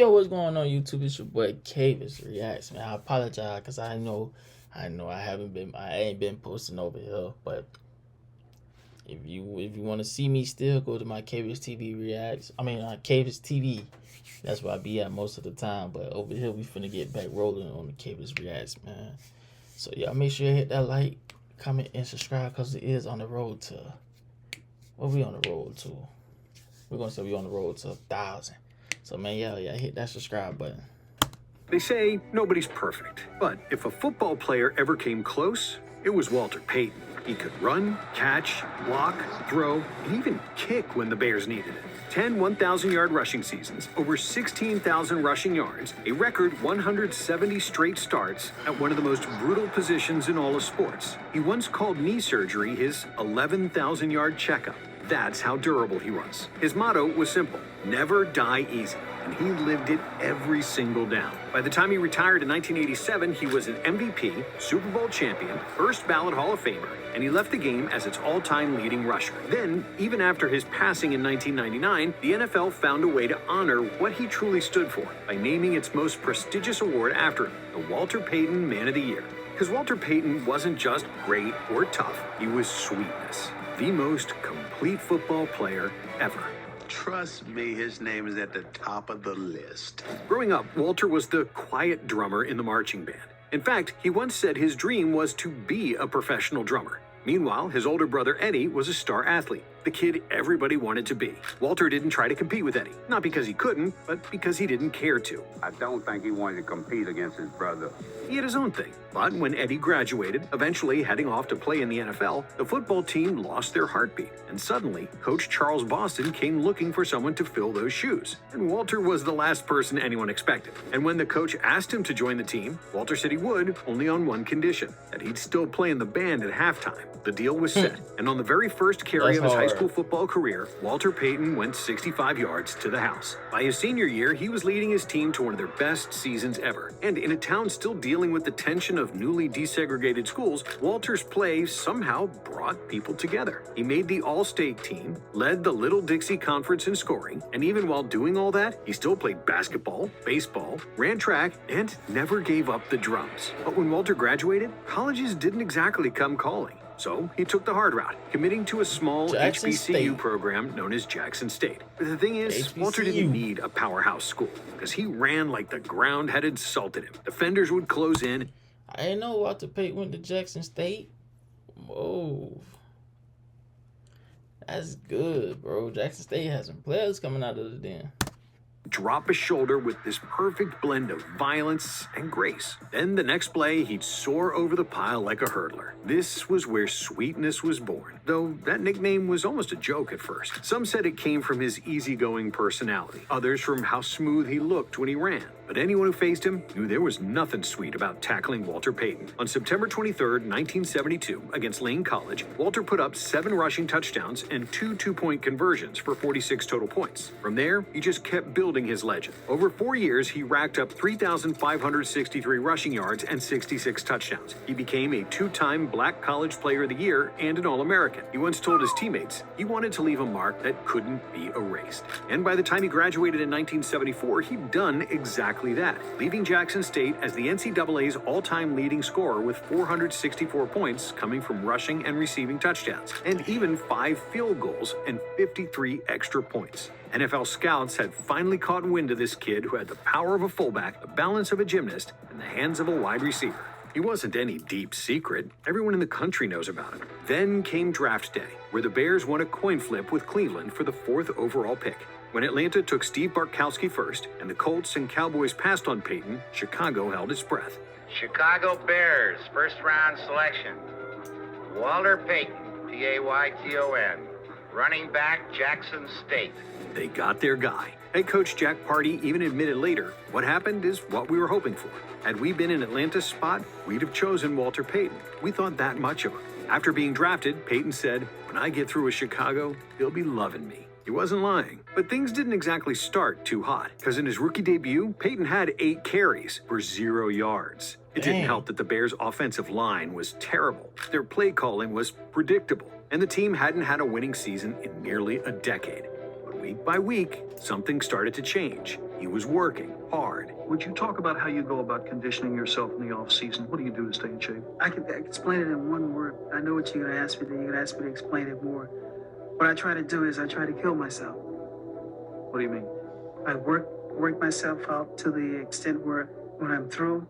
Yo, what's going on YouTube? It's your boy Kavis Reacts, man. I apologize because I know I ain't been posting over here, but if you want to see me still, go to my Kavis TV Reacts. Kavis TV. That's where I be at most of the time. But over here, we finna get back rolling on the Kavis Reacts, man. So yeah, make sure you hit that like, comment, and subscribe because it is on the road to what we on the road to. We're gonna say we on the road to 1,000. So man, yeah, hit that subscribe button. They say nobody's perfect, but if a football player ever came close, it was Walter Payton. He could run, catch, block, throw, and even kick when the Bears needed it. 10 1,000-yard rushing seasons, over 16,000 rushing yards, a record 170 straight starts at one of the most brutal positions in all of sports. He once called knee surgery his 11,000-yard checkup. That's how durable he was. His motto was simple: never die easy, and he lived it every single down. By the time he retired in 1987, he was an MVP, Super Bowl champion, first ballot Hall of Famer, and he left the game as its all-time leading rusher. Then, even after his passing in 1999, the NFL found a way to honor what he truly stood for by naming its most prestigious award after him, the Walter Payton Man of the Year. Because Walter Payton wasn't just great or tough, he was sweetness. The most complete football player ever. Trust me, his name is at the top of the list. Growing up, Walter was the quiet drummer in the marching band. In fact, he once said his dream was to be a professional drummer. Meanwhile, his older brother Eddie was a star athlete, the kid everybody wanted to be. Walter didn't try to compete with Eddie, not because he couldn't, but because he didn't care to. I don't think he wanted to compete against his brother. He had his own thing. But when Eddie graduated, eventually heading off to play in the NFL, the football team lost their heartbeat. And suddenly, Coach Charles Boston came looking for someone to fill those shoes. And Walter was the last person anyone expected. And when the coach asked him to join the team, Walter said he would, only on one condition: that he'd still play in the band at halftime. The deal was set. And on the very first carry of his high school football career, Walter Payton went 65 yards to the house. By his senior year, he was leading his team to one of their best seasons ever. And in a town still dealing with the tension of newly desegregated schools, Walter's play somehow brought people together. He made the All-State team, led the Little Dixie Conference in scoring, and even while doing all that, he still played basketball, baseball, ran track, and never gave up the drums. But when Walter graduated, colleges didn't exactly come calling. So he took the hard route, committing to a small Jackson HBCU State. program known as Jackson State. But the thing is, HBCU. Walter didn't need a powerhouse school, because he ran like the ground had insulted him. Defenders would close in. I didn't know Walter Payton went to Jackson State. Whoa. That's good, bro. Jackson State has some players coming out of the den. Drop a shoulder with this perfect blend of violence and grace. Then the next play, he'd soar over the pile like a hurdler. This was where sweetness was born, though that nickname was almost a joke at first. Some said it came from his easygoing personality, others from how smooth he looked when he ran. But anyone who faced him knew there was nothing sweet about tackling Walter Payton. On September 23rd, 1972, against Lane College, Walter put up 7 rushing touchdowns and 2 two-point conversions for 46 total points. From there, he just kept building his legend. Over 4 years, he racked up 3,563 rushing yards and 66 touchdowns. He became a 2-time Black College Player of the Year and an All-American. He once told his teammates he wanted to leave a mark that couldn't be erased. And by the time he graduated in 1974, he'd done exactly that, leaving Jackson State as the NCAA's all-time leading scorer with 464 points coming from rushing and receiving touchdowns, and even 5 field goals and 53 extra points. NFL scouts had finally caught wind of this kid who had the power of a fullback, the balance of a gymnast, and the hands of a wide receiver. He wasn't any deep secret. Everyone in the country knows about him. Then came draft day, where the Bears won a coin flip with Cleveland for the 4th overall pick. When Atlanta took Steve Bartkowski first, and the Colts and Cowboys passed on Payton, Chicago held its breath. Chicago Bears, first-round selection. Walter Payton, Payton. Running back, Jackson State. They got their guy. Head coach Jack Party even admitted later, what happened is what we were hoping for. Had we been in Atlanta's spot, we'd have chosen Walter Payton. We thought that much of him. After being drafted, Payton said, when I get through with Chicago, they'll be loving me. He wasn't lying. But things didn't exactly start too hot, because in his rookie debut, Payton had 8 carries for 0 yards. It didn't help that the Bears' offensive line was terrible. Their play calling was predictable, and the team hadn't had a winning season in nearly a decade. But week by week, something started to change. He was working hard. Would you talk about how you go about conditioning yourself in the off season? What do you do to stay in shape? I can explain it in one word. I know what you're going to ask me, then you're going to ask me to explain it more. What I try to do is I try to kill myself. What do you mean? I work myself out to the extent where when I'm through,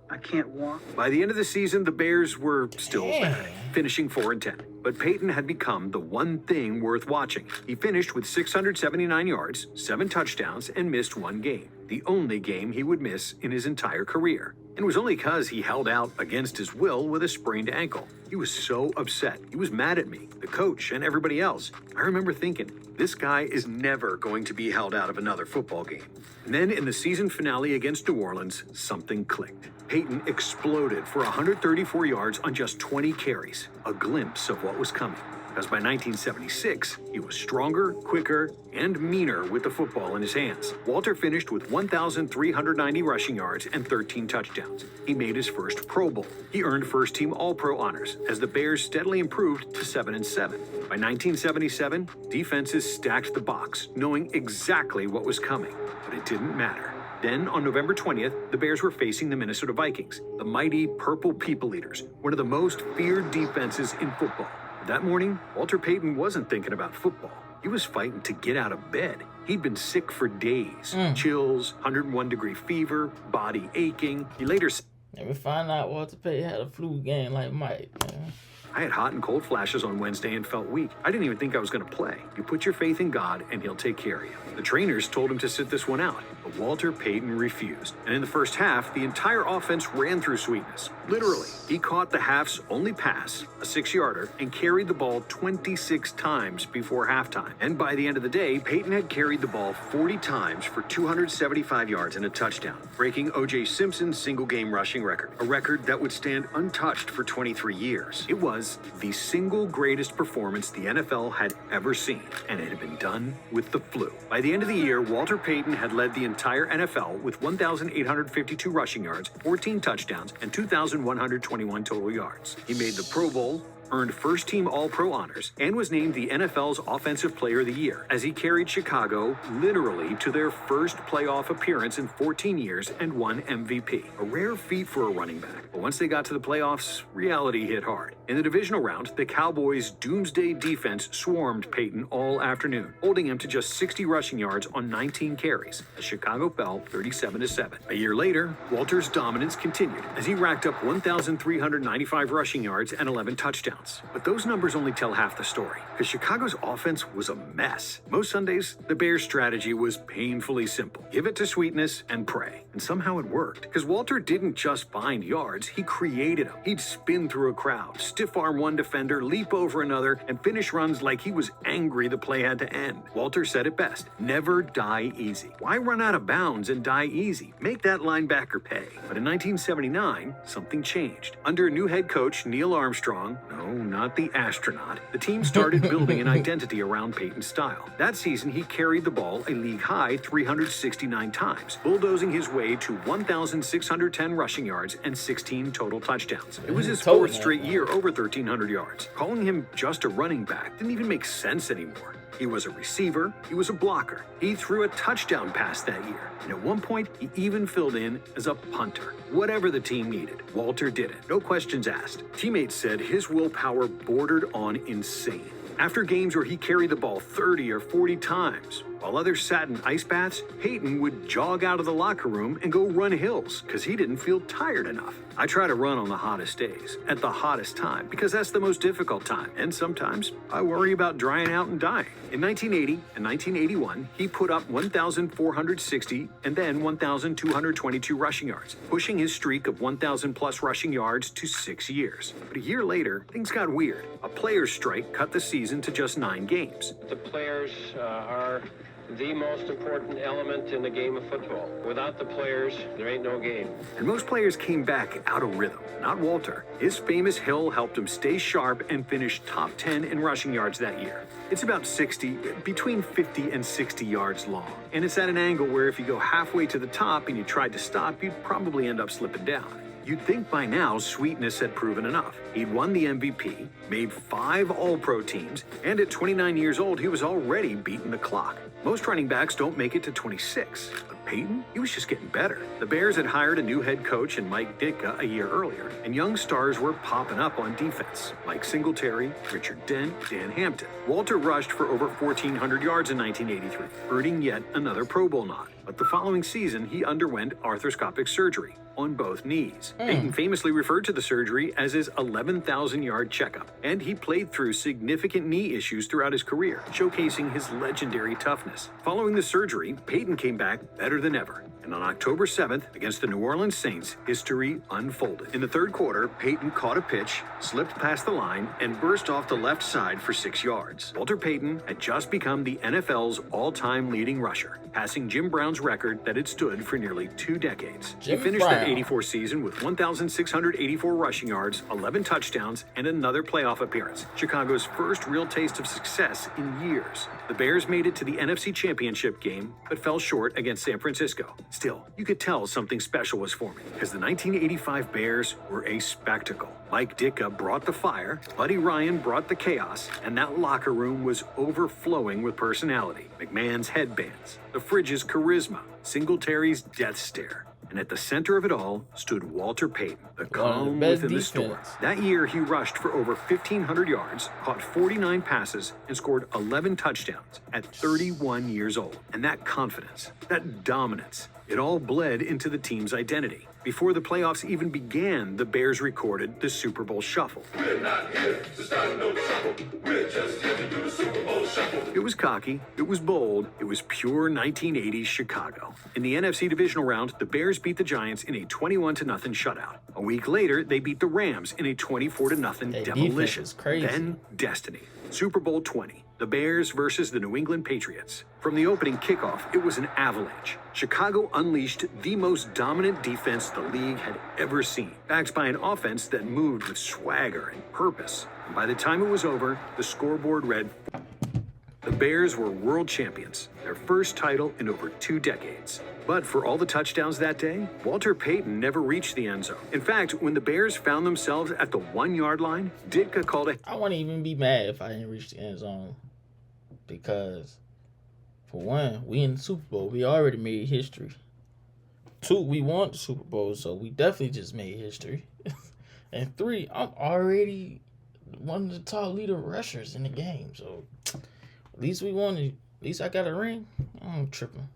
I can't walk. By the end of the season, the Bears were still Damn. bad, finishing 4-10. But Peyton had become the one thing worth watching. He finished with 679 yards, 7 touchdowns, and missed 1 game. The only game he would miss in his entire career. And it was only because he held out against his will with a sprained ankle. He was so upset. He was mad at me, the coach, and everybody else. I remember thinking, this guy is never going to be held out of another football game. And then in the season finale against New Orleans, something clicked. Peyton exploded for 134 yards on just 20 carries, a glimpse of what was coming. Because by 1976, he was stronger, quicker, and meaner with the football in his hands. Walter finished with 1,390 rushing yards and 13 touchdowns. He made his first Pro Bowl. He earned first-team All-Pro honors as the Bears steadily improved to 7-7. By 1977, defenses stacked the box, knowing exactly what was coming, but it didn't matter. Then, on November 20th, the Bears were facing the Minnesota Vikings, the mighty Purple People Eaters, one of the most feared defenses in football. That morning, Walter Payton wasn't thinking about football. He was fighting to get out of bed. He'd been sick for days. Chills, 101-degree fever, body aching. He later said, Never find out Walter Payton had a flu game like Mike, man. I had hot and cold flashes on Wednesday and felt weak. I didn't even think I was going to play. You put your faith in God and he'll take care of you. The trainers told him to sit this one out, but Walter Payton refused. And in the first half, the entire offense ran through Sweetness. Literally, he caught the half's only pass, a 6-yarder, and carried the ball 26 times before halftime. And by the end of the day, Payton had carried the ball 40 times for 275 yards and a touchdown, breaking O.J. Simpson's single-game rushing record, a record that would stand untouched for 23 years. It was the single greatest performance the NFL had ever seen, and it had been done with the flu. By the end of the year, Walter Payton had led the entire NFL with 1,852 rushing yards, 14 touchdowns, and 2,121 total yards. He made the Pro Bowl, earned first-team All-Pro honors, and was named the NFL's Offensive Player of the Year as he carried Chicago literally to their first playoff appearance in 14 years and won MVP. A rare feat for a running back. But once they got to the playoffs, reality hit hard. In the divisional round, the Cowboys' doomsday defense swarmed Payton all afternoon, holding him to just 60 rushing yards on 19 carries, as Chicago fell 37-7. A year later, Walter's dominance continued as he racked up 1,395 rushing yards and 11 touchdowns. But those numbers only tell half the story, because Chicago's offense was a mess. Most Sundays, the Bears' strategy was painfully simple. Give it to Sweetness and pray. And somehow it worked, because Walter didn't just find yards, he created them. He'd spin through a crowd, stiff-arm one defender, leap over another, and finish runs like he was angry the play had to end. Walter said it best, never die easy. Why run out of bounds and die easy? Make that linebacker pay. But in 1979, something changed. Under a new head coach, Neil Armstrong, no, not the astronaut, the team started building an identity around Payton's style. That season, he carried the ball a league-high 369 times, bulldozing his way to 1,610 rushing yards and 16 total touchdowns. It was his fourth straight year over 1,300 yards. Calling him just a running back didn't even make sense anymore. He was a receiver, he was a blocker. He threw a touchdown pass that year. And at one point, he even filled in as a punter. Whatever the team needed, Walter did it. No questions asked. Teammates said his willpower bordered on insane. After games where he carried the ball 30 or 40 times, while others sat in ice baths, Payton would jog out of the locker room and go run hills because he didn't feel tired enough. I try to run on the hottest days, at the hottest time, because that's the most difficult time. And sometimes I worry about drying out and dying. In 1980 and 1981, he put up 1,460 and then 1,222 rushing yards, pushing his streak of 1,000-plus rushing yards to 6 years. But a year later, things got weird. A players' strike cut the season to just 9 games. The players are the most important element in the game of football. Without the players, there ain't no game. And most players came back out of rhythm. Not Walter. His famous hill helped him stay sharp and finish top 10 in rushing yards that year. It's about between 50 and 60 yards long. And it's at an angle where if you go halfway to the top and you tried to stop, you'd probably end up slipping down. You'd think by now Sweetness had proven enough. He'd won the MVP, made 5 All-Pro teams, and at 29 years old, he was already beating the clock. Most running backs don't make it to 26, but Peyton, he was just getting better. The Bears had hired a new head coach in Mike Ditka a year earlier, and young stars were popping up on defense. Mike Singletary, Richard Dent, Dan Hampton. Walter rushed for over 1,400 yards in 1983, earning yet another Pro Bowl nod. But the following season, he underwent arthroscopic surgery on both knees. Peyton famously referred to the surgery as his 11,000-yard checkup, and he played through significant knee issues throughout his career, showcasing his legendary toughness. Following the surgery, Peyton came back better than ever. And on October 7th, against the New Orleans Saints, history unfolded. In the third quarter, Peyton caught a pitch, slipped past the line, and burst off the left side for 6 yards. Walter Payton had just become the NFL's all-time leading rusher, passing Jim Brown's record that had stood for nearly 2 decades. He finished that 84 season with 1,684 rushing yards, 11 touchdowns, and another playoff appearance, Chicago's first real taste of success in years. The Bears made it to the NFC Championship game, but fell short against San Francisco. Still, you could tell something special was forming, because the 1985 Bears were a spectacle. Mike Ditka brought the fire, Buddy Ryan brought the chaos, and that locker room was overflowing with personality. McMahon's headbands, the Fridge's charisma, Singletary's death stare. And at the center of it all stood Walter Payton, the calm within the storm. That year, he rushed for over 1,500 yards, caught 49 passes, and scored 11 touchdowns at 31 years old. And that confidence, that dominance, it all bled into the team's identity. Before the playoffs even began, the Bears recorded the Super Bowl Shuffle. We're not here to start no trouble. We're just here to do the Super Bowl Shuffle. It was cocky, it was bold, it was pure 1980s Chicago. In the NFC divisional round, the Bears beat the Giants in a 21-0 shutout. A week later, they beat the Rams in a 24-0 demolition. Then destiny. Super Bowl 20. The Bears versus the New England Patriots. From the opening kickoff, it was an avalanche. Chicago unleashed the most dominant defense the league had ever seen, backed by an offense that moved with swagger and purpose. And by the time it was over, the scoreboard read, the Bears were world champions, their first title in over 2 decades. But for all the touchdowns that day, Walter Payton never reached the end zone. In fact, when the Bears found themselves at the 1-yard line, Ditka called it. I wouldn't even be mad if I didn't reach the end zone. Because, for one, we in the Super Bowl. We already made history. 2, we won the Super Bowl, so we definitely just made history. And 3, I'm already one of the top leader rushers in the game. So, at least we won. At least I got a ring. I'm tripping.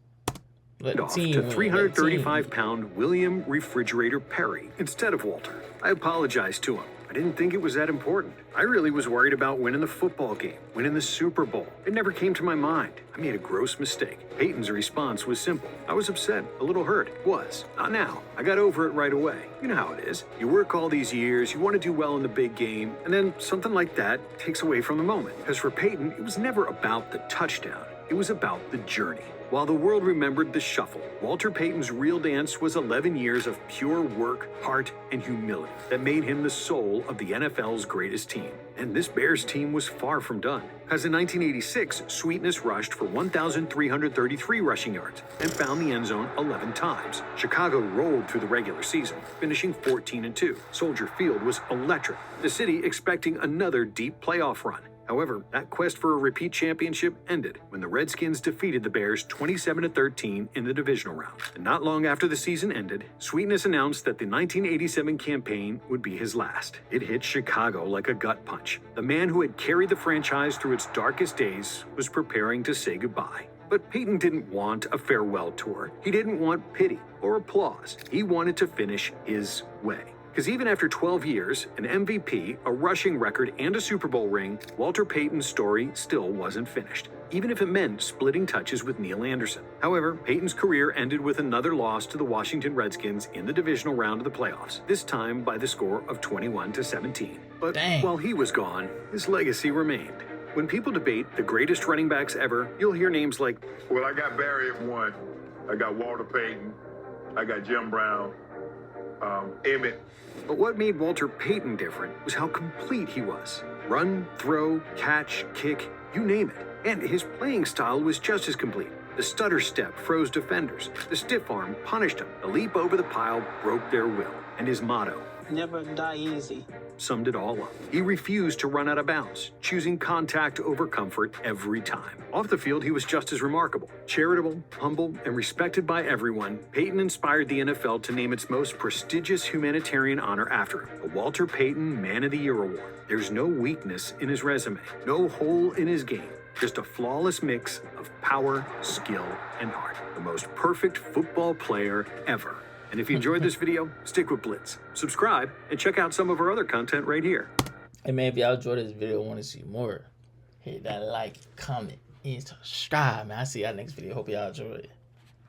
Let off to 335-pound William Refrigerator Perry instead of Walter. I apologized to him. I didn't think it was that important. I really was worried about winning the football game, winning the Super Bowl. It never came to my mind. I made a gross mistake. Peyton's response was simple. I was upset, a little hurt. Was. Not now. I got over it right away. You know how it is. You work all these years, you want to do well in the big game, and then something like that takes away from the moment. Because for Peyton, it was never about the touchdown. It was about the journey. While the world remembered the shuffle, Walter Payton's real dance was 11 years of pure work, heart, and humility that made him the soul of the NFL's greatest team. And this Bears team was far from done. Because in 1986, Sweetness rushed for 1,333 rushing yards and found the end zone 11 times. Chicago rolled through the regular season, finishing 14-2. Soldier Field was electric, the city expecting another deep playoff run. However, that quest for a repeat championship ended when the Redskins defeated the Bears 27-13 in the divisional round. And not long after the season ended, Sweetness announced that the 1987 campaign would be his last. It hit Chicago like a gut punch. The man who had carried the franchise through its darkest days was preparing to say goodbye. But Payton didn't want a farewell tour. He didn't want pity or applause. He wanted to finish his way. Because even after 12 years, an MVP, a rushing record, and a Super Bowl ring, Walter Payton's story still wasn't finished, even if it meant splitting touches with Neil Anderson. However, Payton's career ended with another loss to the Washington Redskins in the divisional round of the playoffs, this time by the score of 21-17. But while he was gone, his legacy remained. When people debate the greatest running backs ever, you'll hear names like, well, I got Barry at 1, I got Walter Payton, I got Jim Brown, Emmett. But what made Walter Payton different was how complete he was. Run, throw, catch, kick, you name it. And his playing style was just as complete. The stutter step froze defenders. The stiff arm punished them. The leap over the pile broke their will. And his motto, never die easy. Summed it all up. He refused to run out of bounds, choosing contact over comfort every time. Off the field, he was just as remarkable. Charitable, humble, and respected by everyone, Peyton inspired the NFL to name its most prestigious humanitarian honor after him, the Walter Payton Man of the Year Award. There's no weakness in his resume, no hole in his game, just a flawless mix of power, skill, and heart. The most perfect football player ever. And if you enjoyed this video, stick with Blitz. Subscribe and check out some of our other content right here. Hey man, if y'all enjoyed this video and want to see more, hit that like, comment, and subscribe, man. I'll see y'all next video. Hope y'all enjoy it.